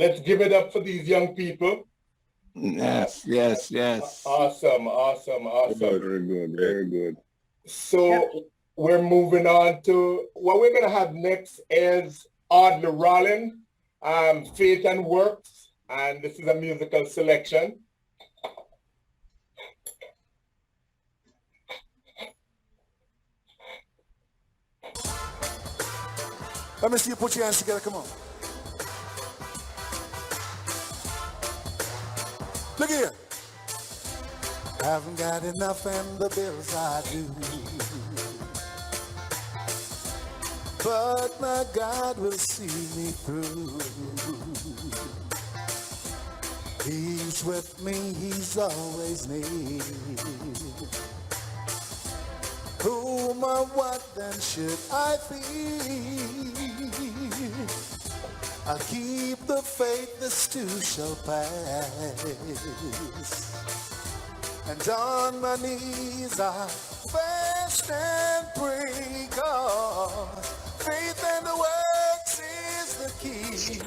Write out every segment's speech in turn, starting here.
let's give it up for these young people. Yes. Awesome. Very good, very good. So we're moving on to what we're going to have next is Audley Rollin, Faith and Works, and this is a musical selection. Let me see you put your hands together, come on. Look here. Haven't got enough and the bills I do. But my God will see me through. He's with me, he's always near. Whom or what then should I fear? I'll keep the faith, this too shall pass. And on my knees I fast and pray, 'cause faith and the works is the key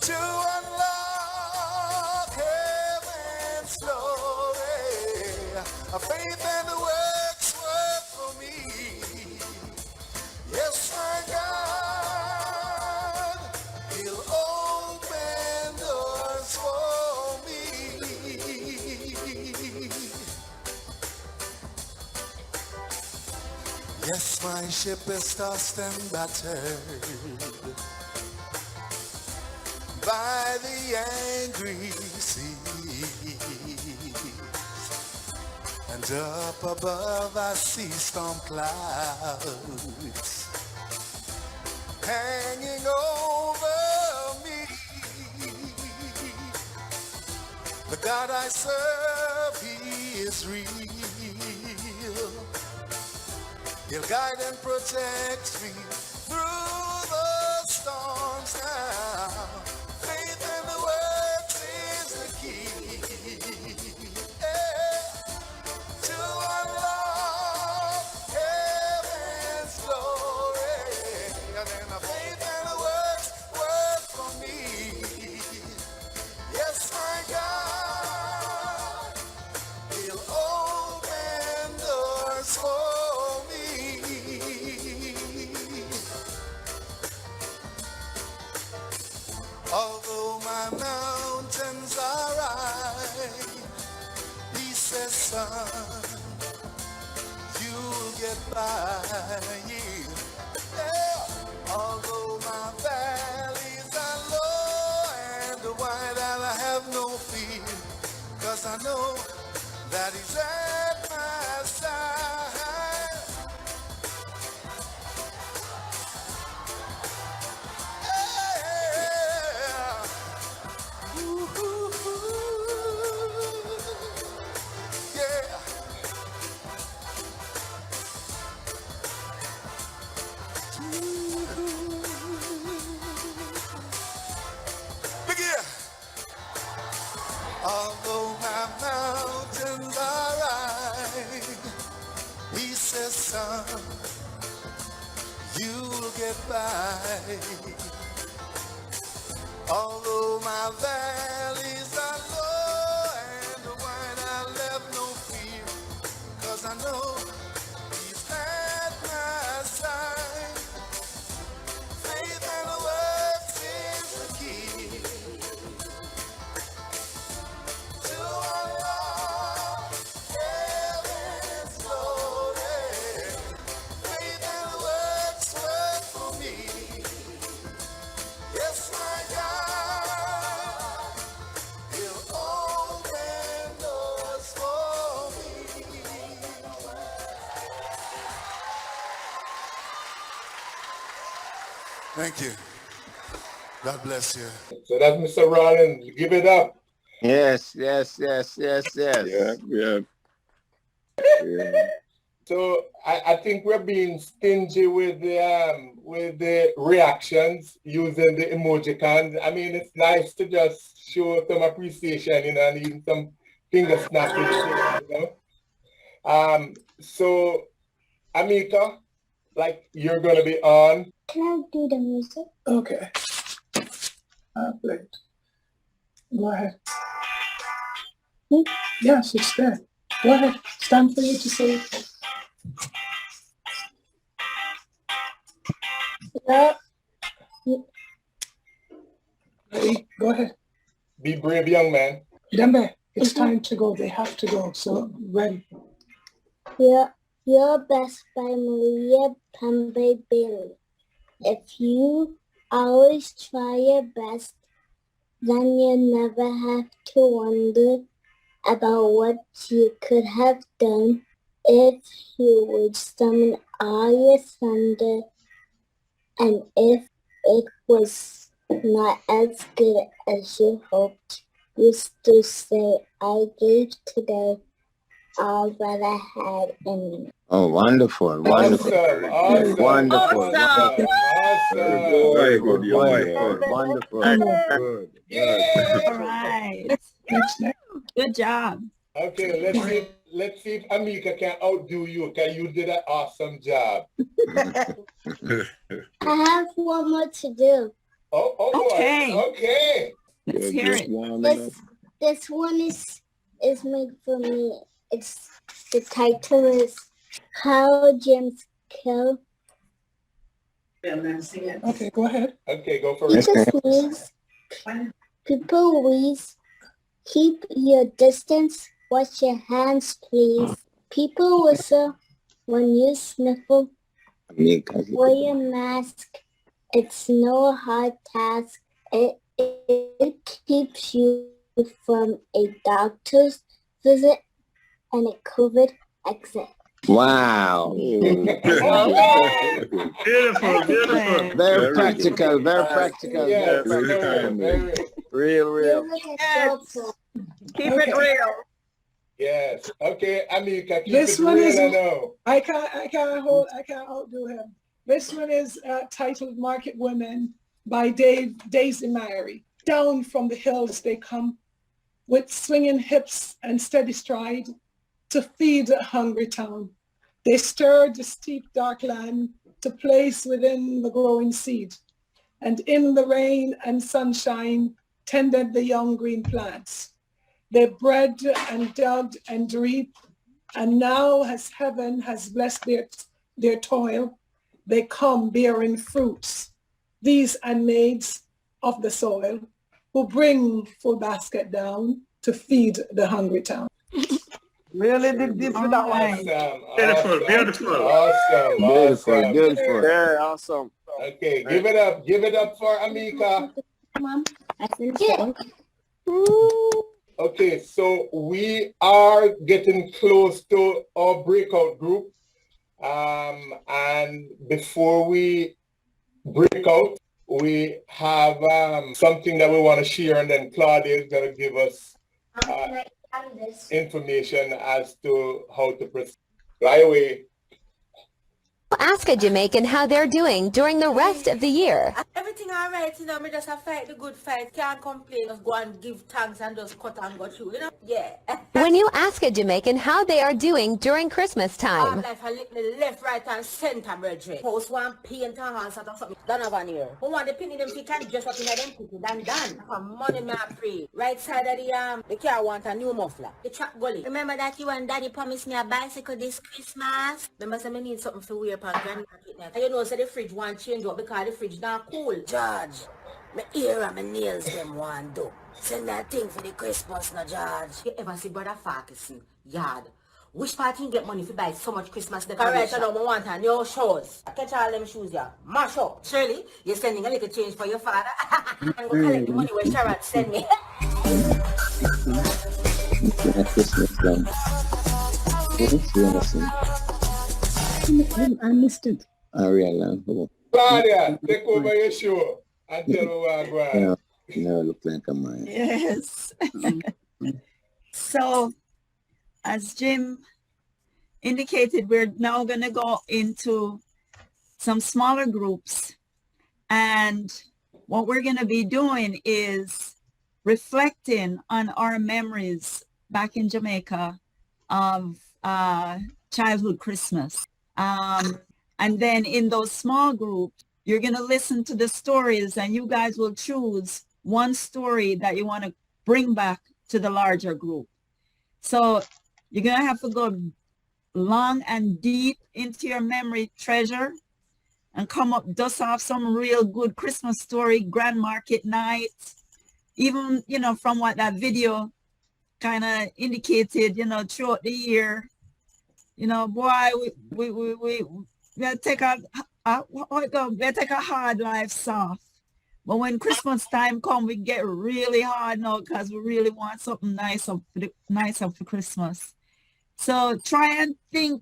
to unlock heaven's glory. Faith and the works work for me. Yes, my God, he'll open doors for me. Yes, my ship is tossed and battered by the angry sea. And up above I see storm clouds hanging over me. The God I serve, he is real. He'll guide and protect me through the storms now. Faith in the works is the key. To unlock heaven's glory. And then the faith and the works work for me. Yes, my God, he'll open doors for me. Although my mountains are high, he says, son, you'll get by. Yeah. Although my valleys are low and wide, and I have no fear, 'cause I know that he's at my side. Yeah. Ooh. Yeah. Look here. Although my mountains are high, he says, son, you'll get by. Although my valleys are low and wide, I left no fear, 'cause I know he's at my side. Faith and the works is the key to unlock heaven's glory. Faith and the works work for me. Yes, my God, he'll open doors for me. Thank you. God bless you. So that's Mr. Rollins. Give it up. Yes. Yeah. So I think we're being stingy with the reactions using the emojicons. I mean, it's nice to just show some appreciation, and even some finger snapping, So Amika, like, you're gonna be on Can I do the music? Okay. Play it. Go ahead. Yes, it's there. Go ahead. It's time for you to say it. Yeah. Ready? Go ahead. Be brave, young man. Remember, it's time to go. They have to go. So, ready. Your Best by Maria Pembe Bailey. If you always try your best, then you never have to wonder about what you could have done if you would summon all your thunder, and if it was not as good as you hoped, you still say, I gave today all that I had in me. Oh, wonderful, wonderful, Awesome. wonderful, Very good, young wonderful, boy. wonderful. Good. All right. Next. Good job. Okay, let's see if Amika can outdo you, because you did an awesome job. I have one more to do. Oh Okay. boy. Okay. Let's hear Just it. warming up. This one is made for me. The title is How Gems Kill. Okay, go ahead. Okay, go for it. People sneeze. People wheeze. Keep your distance. Wash your hands, please. People whistle when you sniffle. Wear your mask. It's no hard task. It keeps you from a doctor's visit and a COVID exit. Wow. Excellent. Very practical, very practical, Yes, very very practical. very. Real. Keep it real. Yes. Okay, Amika, keep This it one real is- now. I can't outdo him. This one is titled Market Women by Daisy Mary. Down from the hills they come with swinging hips and steady stride to feed a hungry town. They stirred the steep dark land to place within the growing seed, and in the rain and sunshine tended the young green plants. They bred and dug and reaped, and now as heaven has blessed their toil, they come bearing fruits, these handmaids of the soil, who bring full basket down to feed the hungry town. Really did deep with that one. Awesome. Beautiful. Very awesome. Okay, give it up for Amika. Mom, I finished it. Okay, so we are getting close to our breakout group. And before we break out, we have something that we want to share, and then Claudia is going to give us information as to how to proceed. Right away. Ask a Jamaican how they're doing during the rest of the year. Everything alright, you know, me just a fight the good fight, can't complain, just go and give thanks and just cut and go through, you know? Yeah. When you ask a Jamaican how they are doing during Christmas time. Life a little left, right and center, brethren. Post one paint and all sort of something done over here. Who want the penny them fi can just up in them cookie done. For money me a free. Right side of the car want a new muffler. The trap gully. Remember that you and daddy promised me a bicycle this Christmas? Remember say me need something for wear for granny pocket now. And you know say the fridge want change up because the fridge not cool. George, my ear and my nails them want do. Send that thing for the Christmas now, George. You ever see Brother Farquharson yard? Which party get money if you buy so much Christmas decoration? Alright, I know I want a new shoes. Catch all them shoes here. Mash up. Shirley, you're sending a little change for your father. And go collect the money where Sharad send me. I missed it. Claudia, take over your show and tell me what I'm going. No, look like a man. Yes. So, as Jim indicated, we're now going to go into some smaller groups. And what we're going to be doing is reflecting on our memories back in Jamaica of childhood Christmas. And then in those small groups, you're going to listen to the stories, and you guys will choose one story that you want to bring back to the larger group. So you're going to have to go long and deep into your memory treasure and come up, dust off some real good Christmas story, grand market night, even, you know, from what that video kind of indicated, you know, throughout the year. You know, boy, we gotta take we take a hard life soft. But when Christmas time come, we get really hard now because we really want something nice for Christmas. So try and think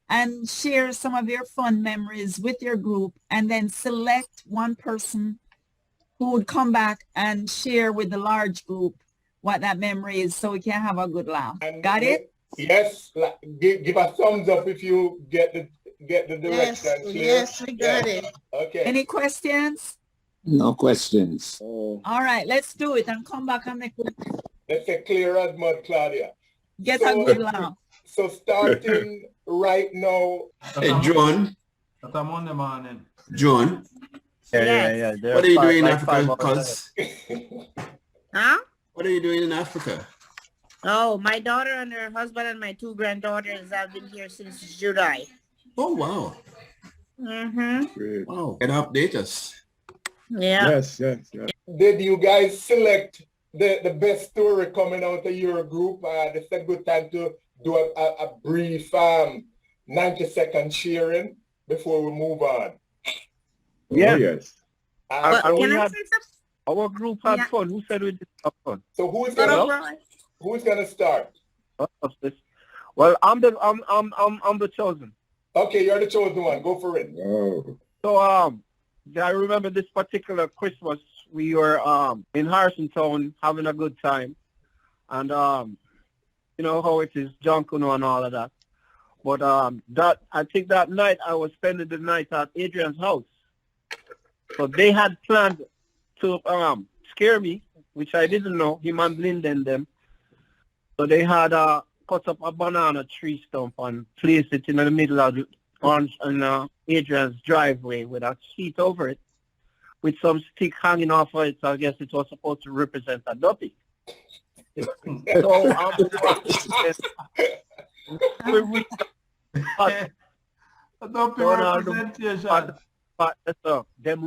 and share some of your fun memories with your group, and then select one person who would come back and share with the large group what that memory is, so we can have a good laugh. Got it? Yes. Give a thumbs up if you get the direction. Yes, we got it. Okay. Any questions? No questions. All right, let's do it and come back and make it. Let's say clear as mud, Claudia. Get a good laugh. So starting right now. Hey, John. That's a Monday morning. John. Yeah. What are you doing in Africa, cuz? Huh? What are you doing in Africa? Oh, my daughter and her husband and my 2 granddaughters have been here since July. Oh, wow. Mm-hmm. Wow. Can update us? Yeah. Yes. Did you guys select the best story coming out of your group? This is a good time to do a brief 90-second sharing before we move on. Yeah. Oh, yes. And we Can I had, say something? our group had Yeah. fun. Who said we did have fun? So who's Hello? gonna start? Well, I'm the chosen. Okay, you're the chosen one. Go for it. Oh. So I remember this particular Christmas we were in Harrison Town having a good time, and you know how it is, Junkuno and all of that. But I think that night I was spending the night at Adrian's house. So they had planned to scare me, which I didn't know, him and Linda and them. So they had cut up a banana tree stump and placed it in the middle of Adrian's driveway with a sheet over it, with some stick hanging off of it. So I guess it was supposed to represent a duppy. Them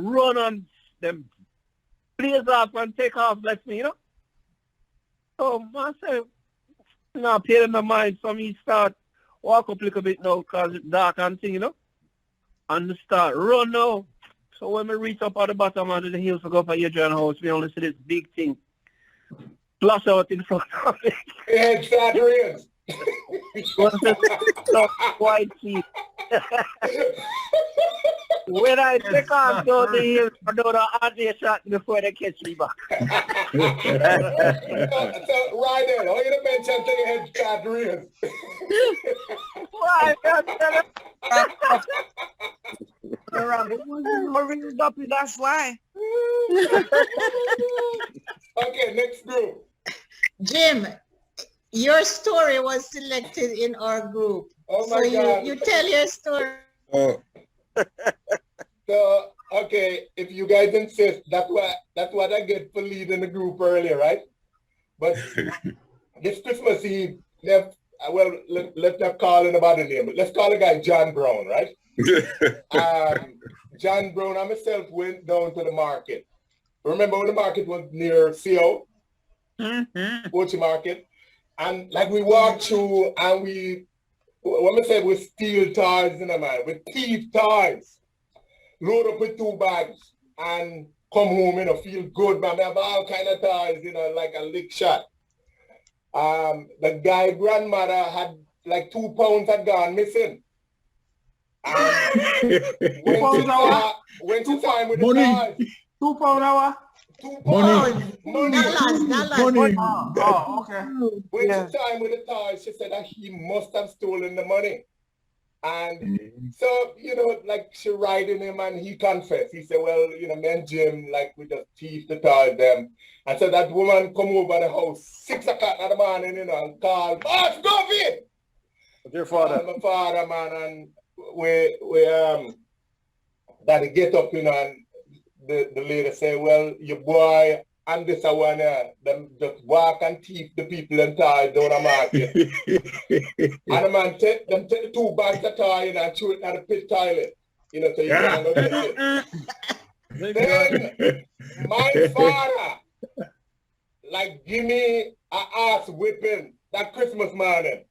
run on, them blaze off and take off like me, you know. So myself, you know, paid in my mind, so me start walk up a little bit now because it's dark and thing, you know. And start run now. So when we reach up at the bottom of the hill to go for Adrian's house, we only see this big thing flash out in front of me. Yeah, exaggerate. White sheep. When I take off down the hill, I know the auntie shot before they catch me back. So right there, all you to mention to your head exaggerate. Why? That's why. Okay, next group. Jim, your story was selected in our group. Oh my so God. you tell your story. Oh. So okay, if you guys insist, that's what I get for leading the group earlier, right? But this Christmas Eve, let's not call him about the name. Let's call the guy John Brown, right? John Brown and myself went down to the market. Remember when the market was near CO? Ochi Market? And like we walked through and when we said we steal toys, you know, man, we thief toys, load up with 2 bags and come home, you know, feel good, man. We have all kind of toys, you know, like a lick shot. The guy grandmother had like 2 pounds had gone missing. Went to time with the toys. 2 pound hour? 2 pounds. Money. Oh, okay. Went to time with the toys. She said that he must have stolen the money. And so, you know, like she riding him and he confessed. He said, well, you know, me and Jim, like we just thief the toys them. And so that woman come over the house 6 o'clock in the morning, you know, and call, Mark, go in! Your father. My father, man, and we that they get up, you know, and the lady say, well, your boy and this one, them just walk and thief the people and tie down the market. And the man take the 2 bags of tie, you know, and throw it in the pit toilet, you know, so you can't go get it. Then my father, like, give me an ass whipping that Christmas morning.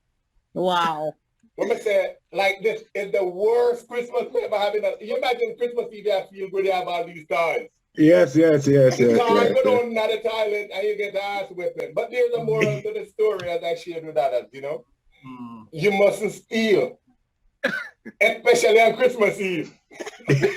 Wow. When I say, like, this is the worst Christmas we ever have. You imagine Christmas Eve, you feel good, you have all these toys. Yes. The toy go down in the toilet and you get the ass whipping. But there's a moral to the story, as I shared with others, you know. You mustn't steal, especially on Christmas Eve. Because,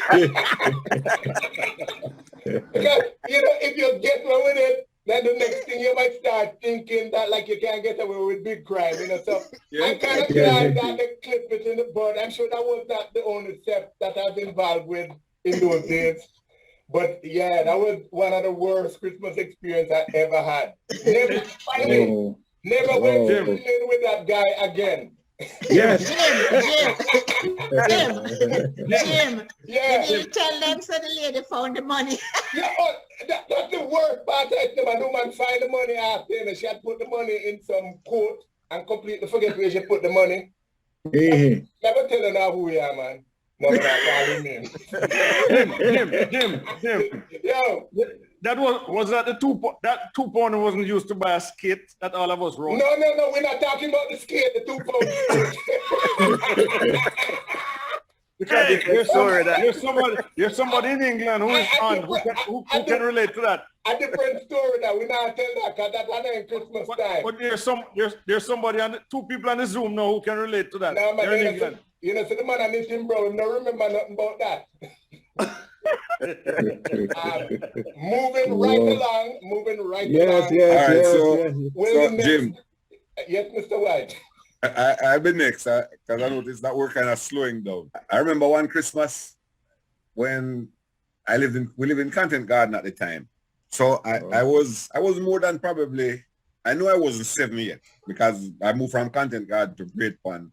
you know, if you get away with it, then the next thing you might start thinking that, like, you can't get away with big crime, you know. So I'm kind of glad that they clipped it in the bud. I'm sure that was not the only theft that I was involved with in those days. But yeah, that was one of the worst Christmas experience I ever had. Never, finally, never went to live with that guy again. Yes. Jim. Yeah. Did you tell them so the lady found the money? Yeah, that's the worst part. I tell my woman find the money after, and she had put the money in some coat and completely forget where she put the money. Never tell her now who we are, man. No, not calling me. Jim. Yo. That was that the that £2 wasn't used to buy a skate that all of us wrote? No, we're not talking about the skate, the £2. Because there's somebody in England who is on who can relate to that. A different story that we not tell that because that's not Christmas time. But there's somebody on 2 people on the Zoom now who can relate to that. No, man, in England. You know, so the man and him, bro, no remember nothing about that. Moving right along. Yes. So Jim. Yes, Mr. White. I'll be next because I noticed that we're kind of slowing down. I remember one Christmas when we lived in Content Garden at the time. So I was more than probably, I know I wasn't 7 yet because I moved from Content Garden to Great Pond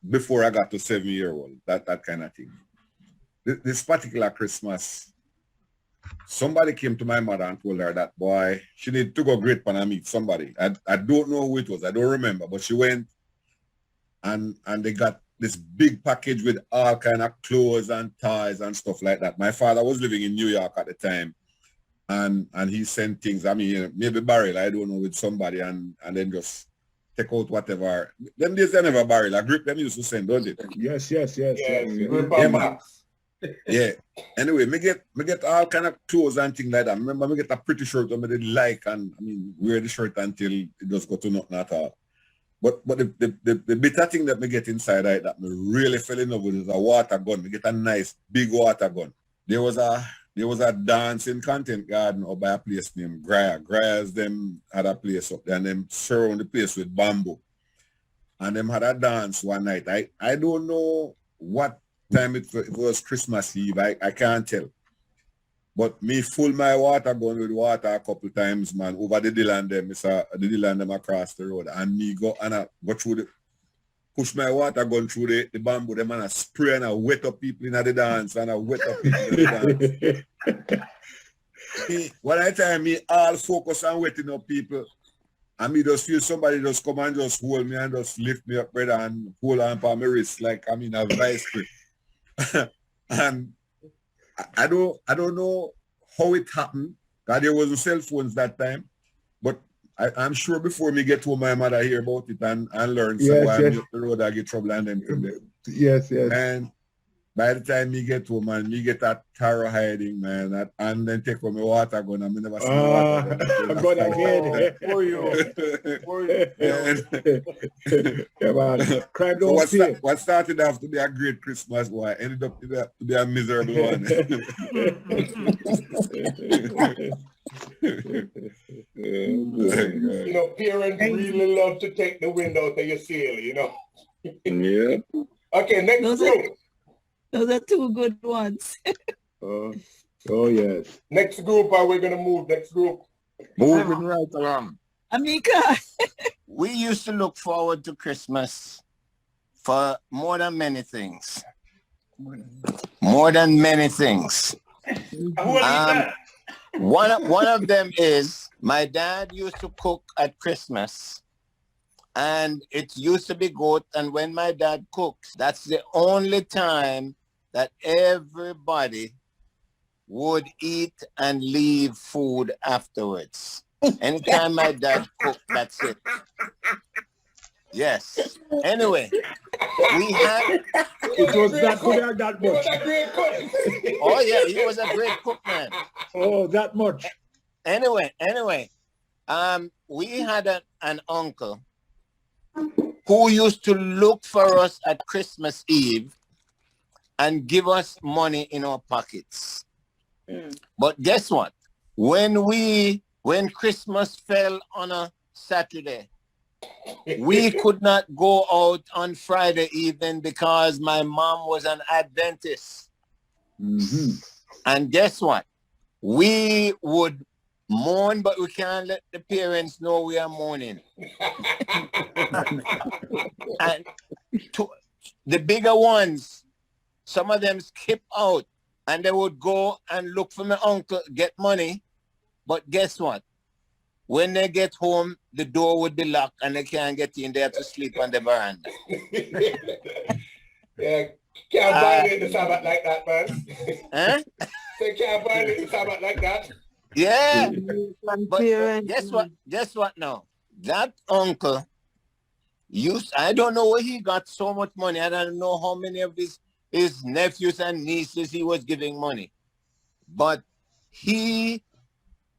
before I got to 7-year-old, that kind of thing. This particular Christmas, somebody came to my mother and told her that, boy, she needed to go Great Pond and meet somebody. I don't know who it was. I don't remember. But she went and they got this big package with all kind of clothes and toys and stuff like that. My father was living in New York at the time. And he sent things, I mean, maybe barrel, I don't know, with somebody and then just take out whatever. Them days they never barrel. A grip them used to send, don't they? Yes. Yeah. Anyway, me get all kind of clothes and things like that. Remember, me get a pretty shirt that I did like, and I mean, wear the shirt until it just got to nothing at all. But the bitter thing that me get inside that me really fell in love with is a water gun. Me get a nice big water gun. There was a dance in Content Garden up by a place named Graya. Graya's them had a place up there and them surround the place with bamboo. And them had a dance one night. I don't know what time it was Christmas Eve. I can't tell. But me full my water gun with water a couple times, man, over the Dillon them. It's the Dillon them across the road. And me go and I go through push my water gun through the bamboo, them and I spray and I wet up people in the dance and I wet up people in the dance. When I tell me all focus on wetting up people, and me just feel somebody just come and just hold me and just lift me up, brother, and hold on for my wrist like I'm in a vice grip. And I don't know how it happened, because there wasn't cell phones that time, but I'm sure before me get to my mother hear about it and learn why I'm up the road I get trouble and them. Yes. And by the time me get home, man, me get that tarot hiding, man, and then take from my water gun and me never see water gun again. For you. Yeah, man. Crime don't pay. What started off to be a great Christmas, boy, ended up to be a miserable one. You know, parents really love to take the wind out of your sail, you know. Yeah. Okay, next group. Those are 2 good ones. Oh, yes. Next group, we're going to move. Next group. Moving right along. Amika. We used to look forward to Christmas for more than many things. more than many things. One of them is my dad used to cook at Christmas, and it used to be good. And when my dad cooks, that's the only time that everybody would eat and leave food afterwards. Anytime my dad cooked, that's it. Yes. Anyway, we had... It was that good or that much? Oh, yeah, he was a great cook, man. Oh, that much. Anyway, we had an uncle who used to look for us at Christmas Eve and give us money in our pockets. But guess what? When Christmas fell on a Saturday, we could not go out on Friday evening because my mom was an Adventist. And guess what? We would mourn, but we can't let the parents know we are mourning. And the bigger ones, some of them skip out and they would go and look for my uncle, get money. But guess what? When they get home, the door would be locked and they can't get in. They have to sleep on the veranda. Yeah, can't buy it in the Sabbath like that, man. Huh? They can't buy it in the Sabbath like that. Yeah. But guess what? Guess what now? That uncle I don't know where he got so much money. I don't know how many of his nephews and nieces he was giving money. But he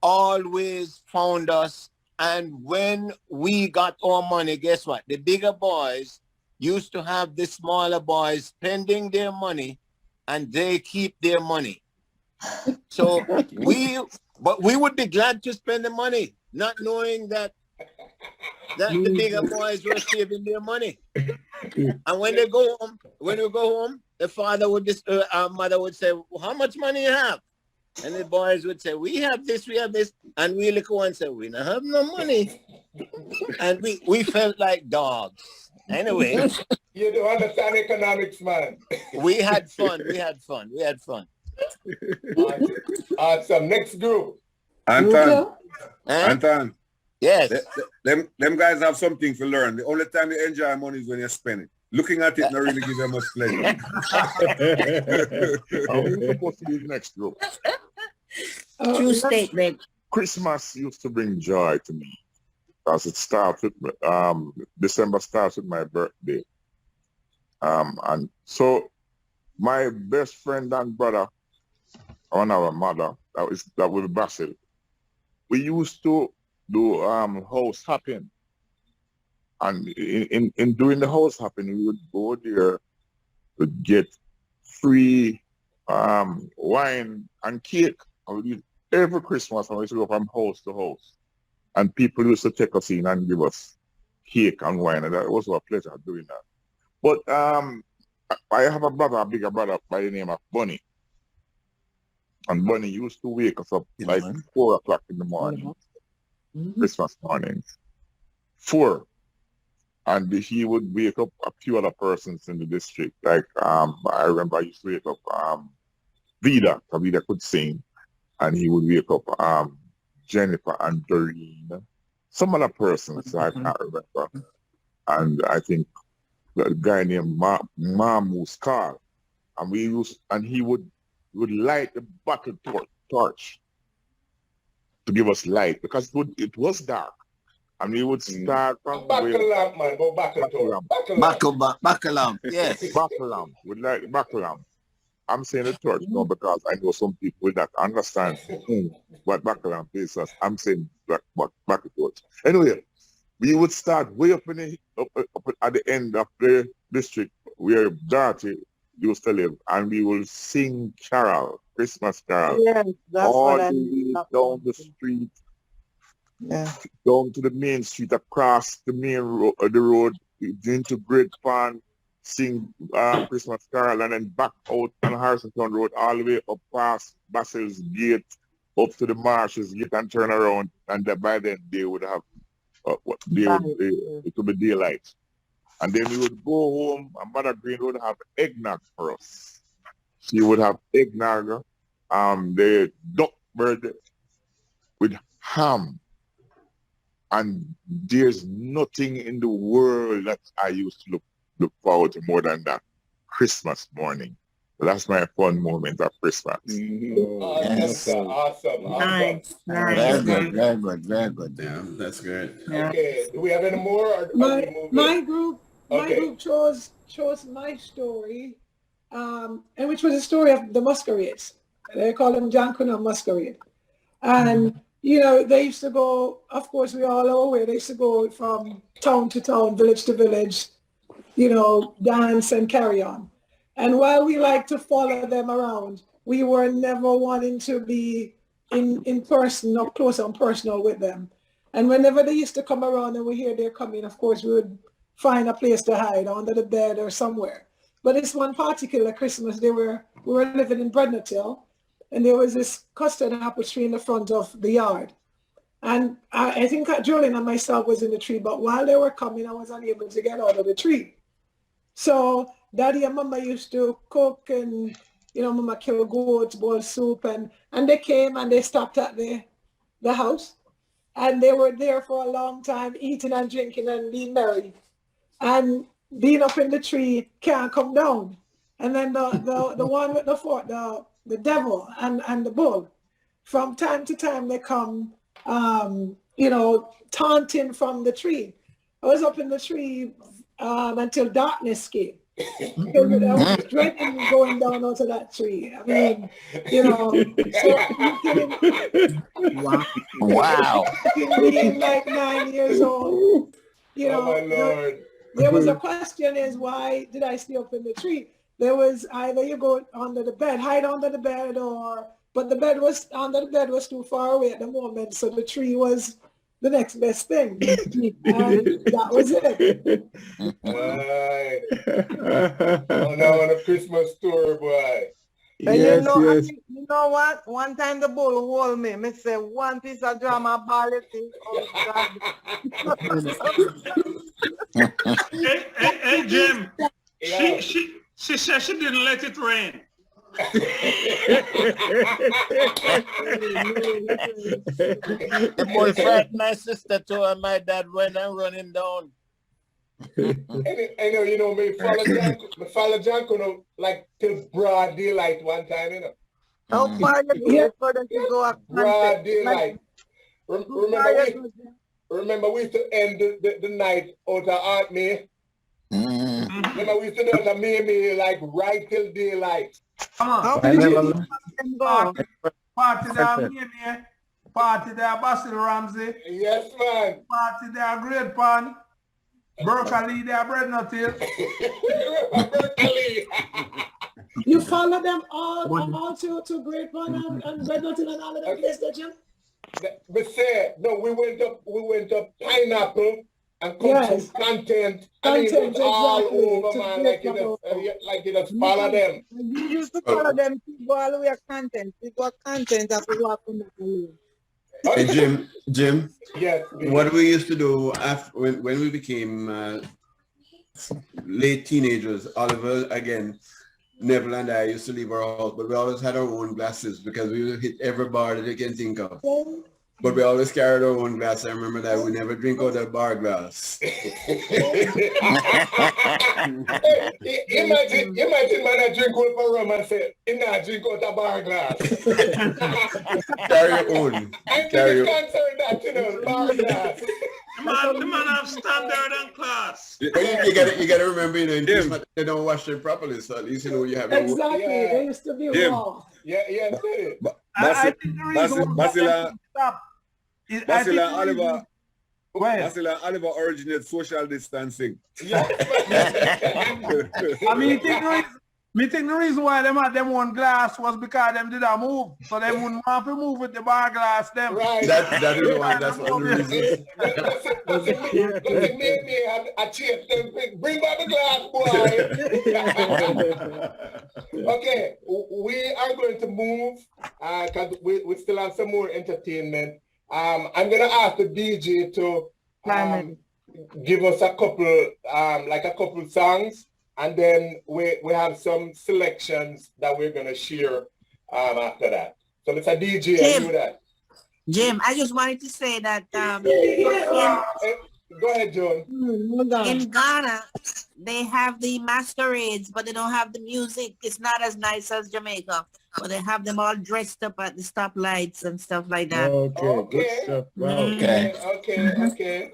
always found us, and when we got our money, guess what? The bigger boys used to have the smaller boys spending their money, and they keep their money. So we would be glad to spend the money, not knowing that the bigger boys were saving their money. And when we go home, the father would our mother would say, well, how much money you have? And the boys would say, we have this, and we look and say, we don't have no money. And we felt like dogs. Anyway. You don't understand economics, man. We had fun. Awesome. Next group. Anton. Yes. Them guys have something to learn. The only time you enjoy money is when you spend it. Looking at it not really give them much pleasure. We're supposed to be the next group. True statement. Christmas used to bring joy to me because it starts with December starts with my birthday. And so my best friend and brother on our mother, that was Basil, we used to do house hopping. And in doing the house hopping, we would go there to get free wine and cake. And we did every Christmas, and we used to go from house to house. And people used to take us in and give us cake and wine, and that was a pleasure doing that. But I have a bigger brother by the name of Bunny. And Bunny used to wake us up like 4 o'clock in the morning, Christmas mornings. 4. And he would wake up a few other persons in the district. Like I remember I used to wake up Vida could sing, and he would wake up Jennifer and Doreen, some other persons I can't remember. And I think a guy named Mamus Carl, and he would light the battle torch to give us light because it was dark. And we would start from buckle lamp, man. Go buckle lamp. Yes. Buckle lamp. We light the buckle lamp. I'm saying the torch no, because I know some people that understand what buckle lamp is. So I'm saying buckle torch. Anyway, we would start way up at the end of the district where Dorothy used to live, and we will sing carol, Christmas carol, yes, that's all what I the way down the street. Yeah. Down to the main street, across the main road, the road into Great Pond, sing Christmas carol, and then back out on Harrisontown Road, all the way up past Basil's Gate, up to the Marshes Gate, and turn around. And by then they would have it would be daylight. And then we would go home, and Mother Green would have eggnog for us. She would have eggnog, the duck bird with ham. And there's nothing in the world that I used to look forward to more than that. Christmas morning. That's my fun moment of Christmas. Awesome. Nice. Very good, very good, very good. Yeah, that's great. Okay, do we have any more? Or My group chose my story, and which was a story of the masquerades. They call them Jankuna masquerade. And, you know, they used to go, of course, we all are aware, they used to go from town to town, village to village, you know, dance and carry on. And while we like to follow them around, we were never wanting to be in person, up close and personal with them. And whenever they used to come around and we hear they're coming, of course, we would find a place to hide under the bed or somewhere. But this one particular Christmas, we were living in Brednatill, and there was this custard apple tree in the front of the yard. And I think Jolene and myself was in the tree, but while they were coming, I was unable to get out of the tree. So Daddy and Mama used to cook, and, you know, Mama kill goats, boil soup, and they came and they stopped at the house. And they were there for a long time, eating and drinking and being merry. And being up in the tree can't come down. And then the one with the fort, the devil and the bull, from time to time they come, you know, taunting from the tree. I was up in the tree until darkness came. I was dreading going down onto that tree. I mean, you know, so wow. Being like 9 years old, you know, my Lord. There was a question is, why did I stay up in the tree? There was either you go under the bed, hide under the bed, but the bed was too far away at the moment, so the tree was the next best thing. And that was it. Oh, now on a Christmas tour, boy. And you know what? One time the bull hold me. Me say one piece of drama ball it is. Oh God. Hey, Jim. She said she didn't let it rain. The boy frightened my sister too, and my dad went and running down. You know, me follow Janko like till broad daylight one time, you know. How far you go to go up? Broad daylight. Remember we used to end the night out of Aunt May. Remember we used to do it maybe like right till daylight. Come on. Party there, Mimi. Party there, Basil Ramsey. Yes, man. Party there, Great Pan. Broccoli there, Brednatill. You follow them all to Great Pan and Brednatill and all of them places, Jim? But say, no, we went up Pineapple and some content. I mean, it's all over, man. Like you just follow them. You used to follow them to go all the way content. We got content that we walk on the Hey, Jim. Yes. What we used to do after when we became late teenagers, Oliver again, Neville and I used to leave our house, but we always had our own glasses because we would hit every bar that you can think of. But we always carried our own glass. I remember that we never drink out of bar glass. Imagine man I drink out for rum and say, he not drink out of bar glass. Carry your own. I'm pretty concerned that, you know, bar glass. The man have standard and class. But you gotta remember, you know, in Christmas they don't wash them properly, so at least you know you have exactly. They used to be raw. Yeah. I think the reason Basil and Oliver originate social distancing. I mean, me think the reason why them had them one glass was because them did a move, so they wouldn't want to move with the bar glass. Them. Right. That is one. That's one of the reasons. Me have a chip. Bring back the glass, boy. Okay, we are going to move because we still have some more entertainment. I'm going to ask the DJ to give us a couple songs. and then we have some selections that we're gonna share after that. So Mr. DJ, I do that. Jim, I just wanted to say that go ahead, Joan. In Ghana, they have the masquerades, but they don't have the music. It's not as nice as Jamaica, but they have them all dressed up at the stoplights and stuff like that. Okay, good stuff. Wow. Okay.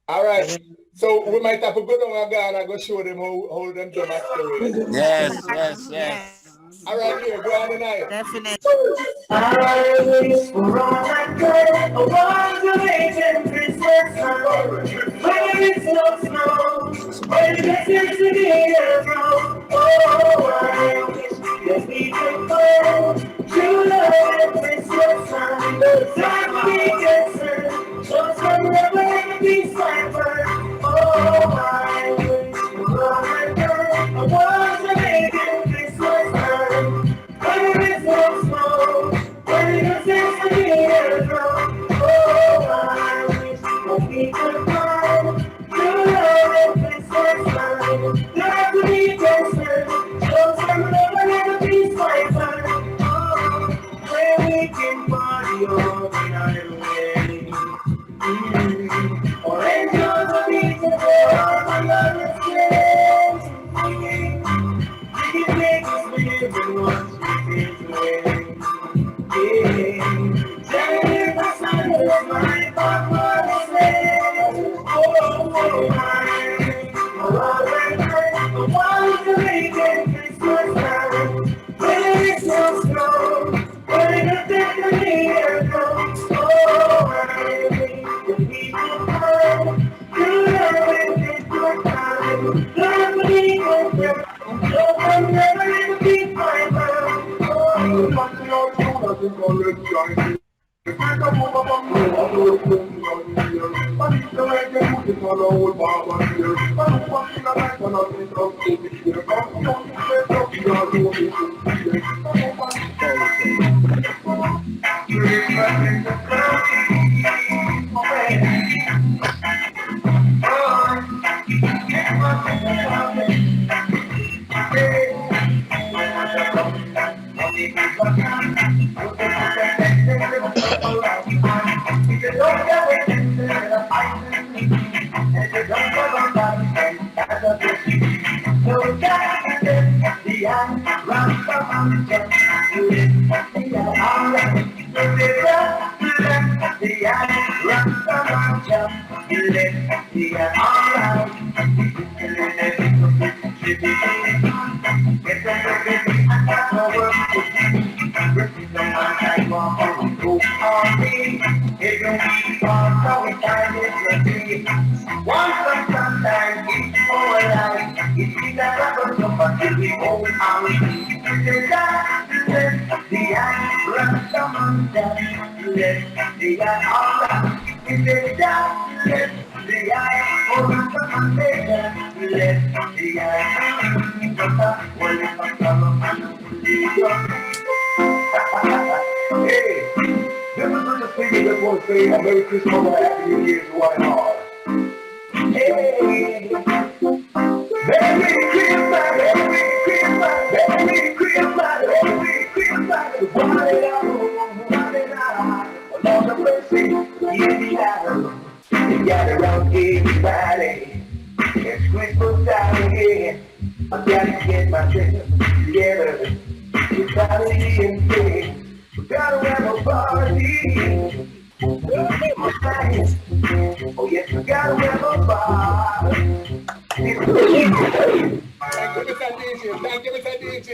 All right. So we might have to go down to Ghana and go show them how them do masquerade. Yes. All right, here, go on tonight. Definitely. I wish for all I could, a wonderful Christmas time, where it's no snow, where the seems to be a snow. Oh, I wish that we could go true love at Christmas time, like we can sing, just from never let me cipher. Oh, I wish for all I could, a wonderful Christmas time. Where is no snow, where the seems to be a snow. Oh, I wish that we could find true love at Christmas time. Like we can sing, just from never let the peace fight fire. Where we can party all night away. Or enjoy the beach and go out on the place. We can make us live and once we feel away. January the sun is my papa says. Oh, the ones who make it Christmas time. Where it's no snow, where the definitely air comes. Oh, the people come, you know it's a good time. Love me, love I'm never gonna be my mom. Oh, Merry Christmas and Happy New Year to one and all. Hey, Merry Christmas, Merry Christmas, Merry Christmas, Merry Christmas. One and all, along the mercy, here we gather. We gather around everybody. It's Christmas time again. I gotta get myself together. It's family and friends. We gotta have a party. Oh yes, you gotta have a bar. Thank you, Mr. DJ. Thank you, Mr. DJ.